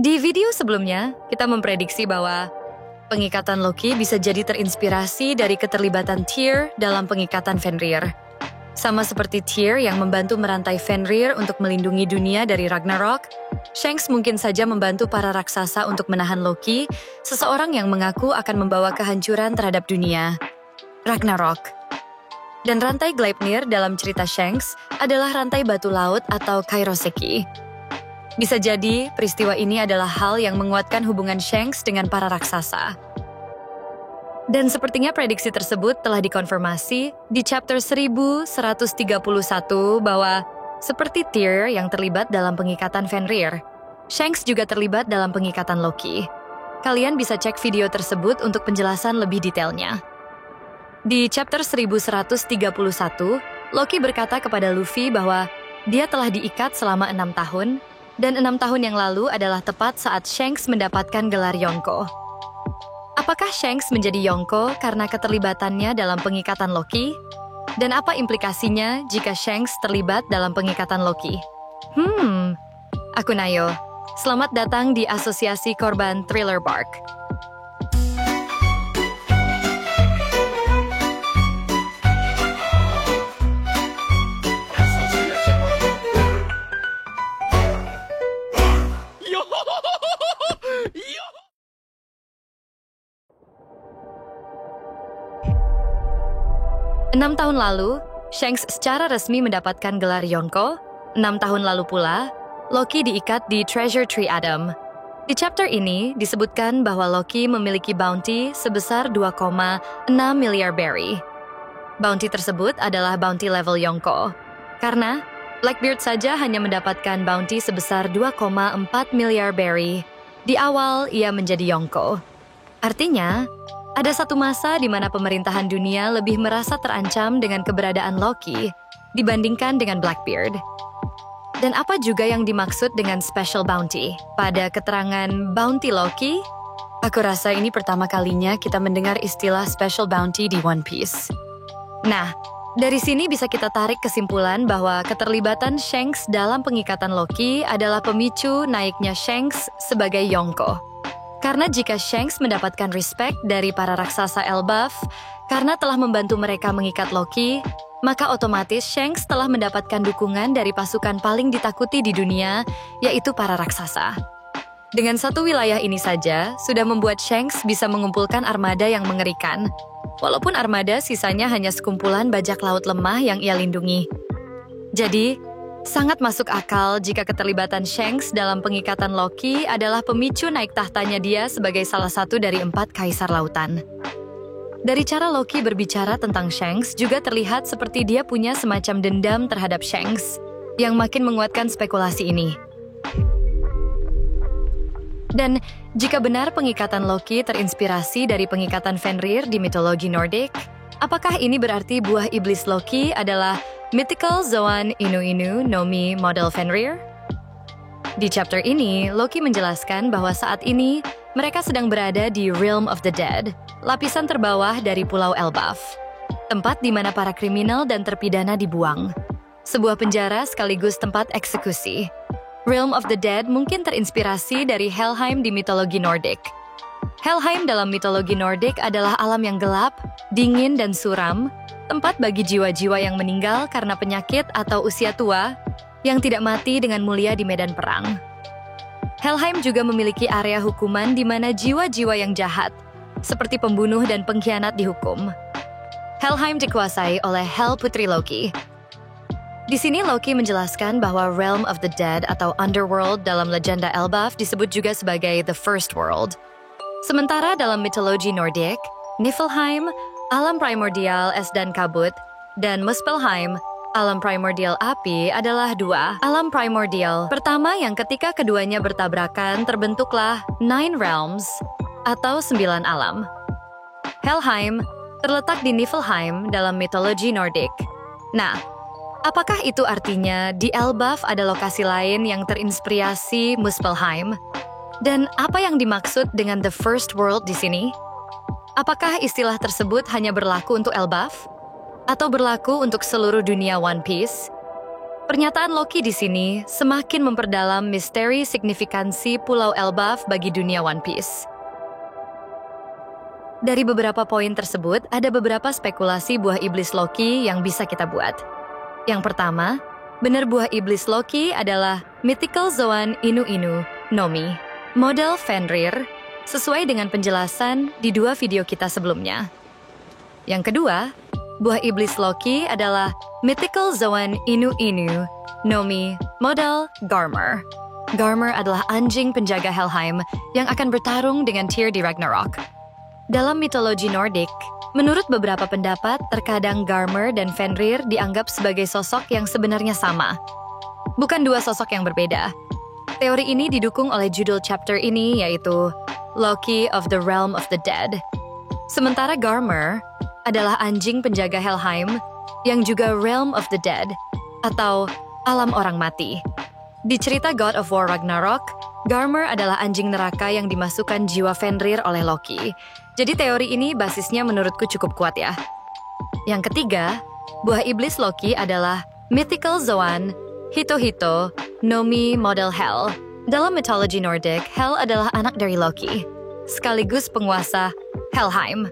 Di video sebelumnya, kita memprediksi bahwa pengikatan Loki bisa jadi terinspirasi dari keterlibatan Tyr dalam pengikatan Fenrir. Sama seperti Tyr yang membantu merantai Fenrir untuk melindungi dunia dari Ragnarok, Shanks mungkin saja membantu para raksasa untuk menahan Loki, seseorang yang mengaku akan membawa kehancuran terhadap dunia. Ragnarok. Dan rantai Gleipnir dalam cerita Shanks adalah rantai batu laut atau Kairoseki. Bisa jadi, peristiwa ini adalah hal yang menguatkan hubungan Shanks dengan para raksasa. Dan sepertinya prediksi tersebut telah dikonfirmasi di chapter 1131 bahwa seperti Tyr yang terlibat dalam pengikatan Fenrir, Shanks juga terlibat dalam pengikatan Loki. Kalian bisa cek video tersebut untuk penjelasan lebih detailnya. Di chapter 1131, Loki berkata kepada Luffy bahwa dia telah diikat selama 6 tahun, dan 6 tahun yang lalu adalah tepat saat Shanks mendapatkan gelar Yonko. Apakah Shanks menjadi Yonko karena keterlibatannya dalam pengikatan Loki? Dan apa implikasinya jika Shanks terlibat dalam pengikatan Loki? Aku Nayo. Selamat datang di Asosiasi Korban Thriller Bark. Enam tahun lalu, Shanks secara resmi mendapatkan gelar Yonko. 6 tahun lalu pula, Loki diikat di Treasure Tree Adam. Di chapter ini disebutkan bahwa Loki memiliki bounty sebesar 2,6 miliar berry. Bounty tersebut adalah bounty level Yonko. Karena Blackbeard saja hanya mendapatkan bounty sebesar 2,4 miliar berry. Di awal, ia menjadi Yonko. Artinya, ada satu masa di mana pemerintahan dunia lebih merasa terancam dengan keberadaan Loki dibandingkan dengan Blackbeard. Dan apa juga yang dimaksud dengan special bounty? Pada keterangan bounty Loki, aku rasa ini pertama kalinya kita mendengar istilah special bounty di One Piece. Nah, dari sini bisa kita tarik kesimpulan bahwa keterlibatan Shanks dalam pengikatan Loki adalah pemicu naiknya Shanks sebagai Yonko. Karena jika Shanks mendapatkan respect dari para raksasa Elbaf karena telah membantu mereka mengikat Loki, maka otomatis Shanks telah mendapatkan dukungan dari pasukan paling ditakuti di dunia, yaitu para raksasa. Dengan satu wilayah ini saja, sudah membuat Shanks bisa mengumpulkan armada yang mengerikan, walaupun armada sisanya hanya sekumpulan bajak laut lemah yang ia lindungi. Jadi, sangat masuk akal jika keterlibatan Shanks dalam pengikatan Loki adalah pemicu naik tahtanya dia sebagai salah satu dari 4 kaisar lautan. Dari cara Loki berbicara tentang Shanks juga terlihat seperti dia punya semacam dendam terhadap Shanks, yang makin menguatkan spekulasi ini. Dan jika benar pengikatan Loki terinspirasi dari pengikatan Fenrir di mitologi Nordik, apakah ini berarti buah iblis Loki adalah Mythical Zoan Inu-Inu Nomi model Fenrir? Di chapter ini, Loki menjelaskan bahwa saat ini mereka sedang berada di Realm of the Dead, lapisan terbawah dari Pulau Elbaf, tempat di mana para kriminal dan terpidana dibuang. Sebuah penjara sekaligus tempat eksekusi. Realm of the Dead mungkin terinspirasi dari Helheim di mitologi Nordik. Helheim dalam mitologi Nordik adalah alam yang gelap, dingin, dan suram, tempat bagi jiwa-jiwa yang meninggal karena penyakit atau usia tua yang tidak mati dengan mulia di medan perang. Helheim juga memiliki area hukuman di mana jiwa-jiwa yang jahat, seperti pembunuh dan pengkhianat dihukum. Helheim dikuasai oleh Hel Putri Loki. Di sini Loki menjelaskan bahwa Realm of the Dead atau Underworld dalam legenda Elbaf disebut juga sebagai The First World. Sementara dalam mitologi Nordik, Niflheim, alam primordial es dan kabut, dan Muspelheim, alam primordial api adalah 2 alam primordial. Pertama yang ketika keduanya bertabrakan terbentuklah 9 realms atau 9 alam. Helheim terletak di Niflheim dalam mitologi Nordik. Nah, apakah itu artinya di Elbaf ada lokasi lain yang terinspirasi Muspelheim? Dan apa yang dimaksud dengan The First World di sini? Apakah istilah tersebut hanya berlaku untuk Elbaf? Atau berlaku untuk seluruh dunia One Piece? Pernyataan Loki di sini semakin memperdalam misteri signifikansi Pulau Elbaf bagi dunia One Piece. Dari beberapa poin tersebut, ada beberapa spekulasi buah iblis Loki yang bisa kita buat. Yang pertama, benar buah iblis Loki adalah Mythical Zoan Inu Inu, Nomi, model Fenrir, sesuai dengan penjelasan di 2 video kita sebelumnya. Yang kedua, buah iblis Loki adalah Mythical Zoan Inu Inu, Nomi, model Garmer. Garmer adalah anjing penjaga Helheim yang akan bertarung dengan Tyr di Ragnarok. Dalam mitologi Nordik, menurut beberapa pendapat, terkadang Garmer dan Fenrir dianggap sebagai sosok yang sebenarnya sama. Bukan 2 sosok yang berbeda. Teori ini didukung oleh judul chapter ini, yaitu Loki of the Realm of the Dead. Sementara Garmer adalah anjing penjaga Helheim yang juga Realm of the Dead, atau alam orang mati. Di cerita God of War Ragnarok, Garmer adalah anjing neraka yang dimasukkan jiwa Fenrir oleh Loki. Jadi teori ini basisnya menurutku cukup kuat ya. Yang ketiga, buah iblis Loki adalah Mythical Zoan Hito Hito Nomi model Hel. Dalam mitologi Nordik, Hel adalah anak dari Loki, sekaligus penguasa Helheim.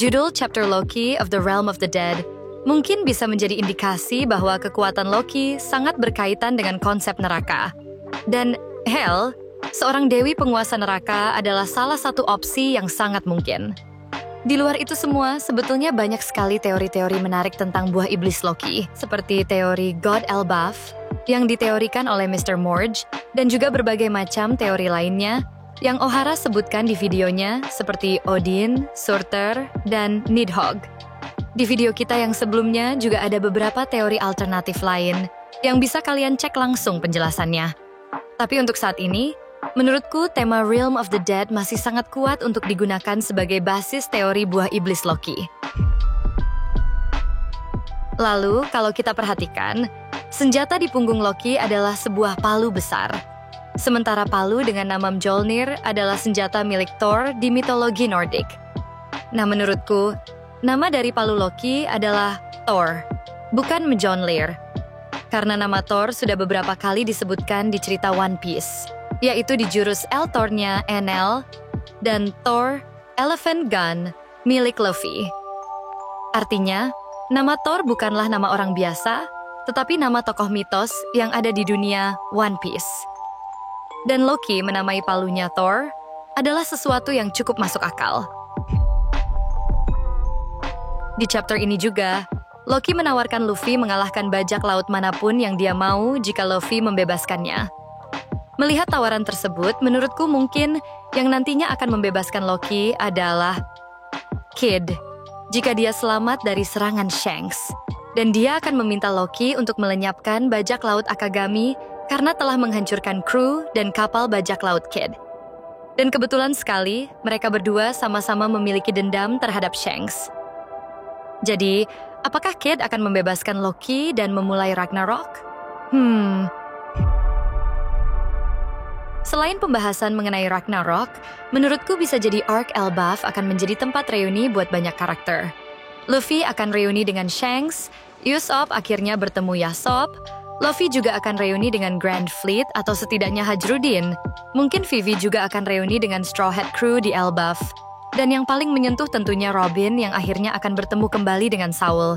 Judul chapter Loki of the Realm of the Dead mungkin bisa menjadi indikasi bahwa kekuatan Loki sangat berkaitan dengan konsep neraka. Dan Hel, seorang dewi penguasa neraka, adalah salah satu opsi yang sangat mungkin. Di luar itu semua, sebetulnya banyak sekali teori-teori menarik tentang buah iblis Loki, seperti teori God Elbaf yang diteorikan oleh Mr. Morge, dan juga berbagai macam teori lainnya yang Ohara sebutkan di videonya, seperti Odin, Surtur, dan Nidhogg. Di video kita yang sebelumnya juga ada beberapa teori alternatif lain yang bisa kalian cek langsung penjelasannya. Tapi untuk saat ini, menurutku tema Realm of the Dead masih sangat kuat untuk digunakan sebagai basis teori buah iblis Loki. Lalu, kalau kita perhatikan, senjata di punggung Loki adalah sebuah palu besar. Sementara palu dengan nama Mjolnir adalah senjata milik Thor di mitologi Nordik. Nah, menurutku, nama dari palu Loki adalah Thor, bukan Mjolnir. Karena nama Thor sudah beberapa kali disebutkan di cerita One Piece, yaitu di jurus Thor-nya Enel dan Thor Elephant Gun milik Luffy. Artinya, nama Thor bukanlah nama orang biasa, tetapi nama tokoh mitos yang ada di dunia One Piece. Dan Loki menamai palunya Thor adalah sesuatu yang cukup masuk akal. Di chapter ini juga, Loki menawarkan Luffy mengalahkan bajak laut manapun yang dia mau jika Luffy membebaskannya. Melihat tawaran tersebut, menurutku mungkin yang nantinya akan membebaskan Loki adalah Kid, jika dia selamat dari serangan Shanks. Dan dia akan meminta Loki untuk melenyapkan bajak laut Akagami karena telah menghancurkan kru dan kapal bajak laut Kid. Dan kebetulan sekali, mereka berdua sama-sama memiliki dendam terhadap Shanks. Jadi, apakah Kid akan membebaskan Loki dan memulai Ragnarok? Selain pembahasan mengenai Ragnarok, menurutku bisa jadi Arc Elbaf akan menjadi tempat reuni buat banyak karakter. Luffy akan reuni dengan Shanks, Usopp akhirnya bertemu Yasop, Luffy juga akan reuni dengan Grand Fleet atau setidaknya Hajrudin. Mungkin Vivi juga akan reuni dengan Straw Hat Crew di Elbaf. Dan yang paling menyentuh tentunya Robin yang akhirnya akan bertemu kembali dengan Saul.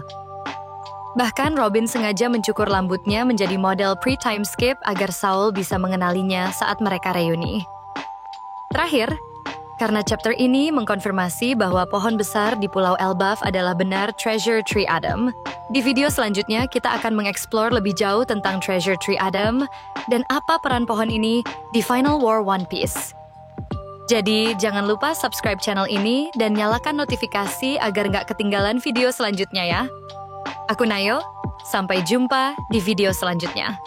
Bahkan Robin sengaja mencukur rambutnya menjadi model pre-time skip agar Saul bisa mengenalinya saat mereka reuni. Terakhir, karena chapter ini mengkonfirmasi bahwa pohon besar di Pulau Elbaf adalah benar Treasure Tree Adam, di video selanjutnya kita akan mengeksplor lebih jauh tentang Treasure Tree Adam dan apa peran pohon ini di Final War One Piece. Jadi, jangan lupa subscribe channel ini dan nyalakan notifikasi agar nggak ketinggalan video selanjutnya ya. Aku Nayo, sampai jumpa di video selanjutnya.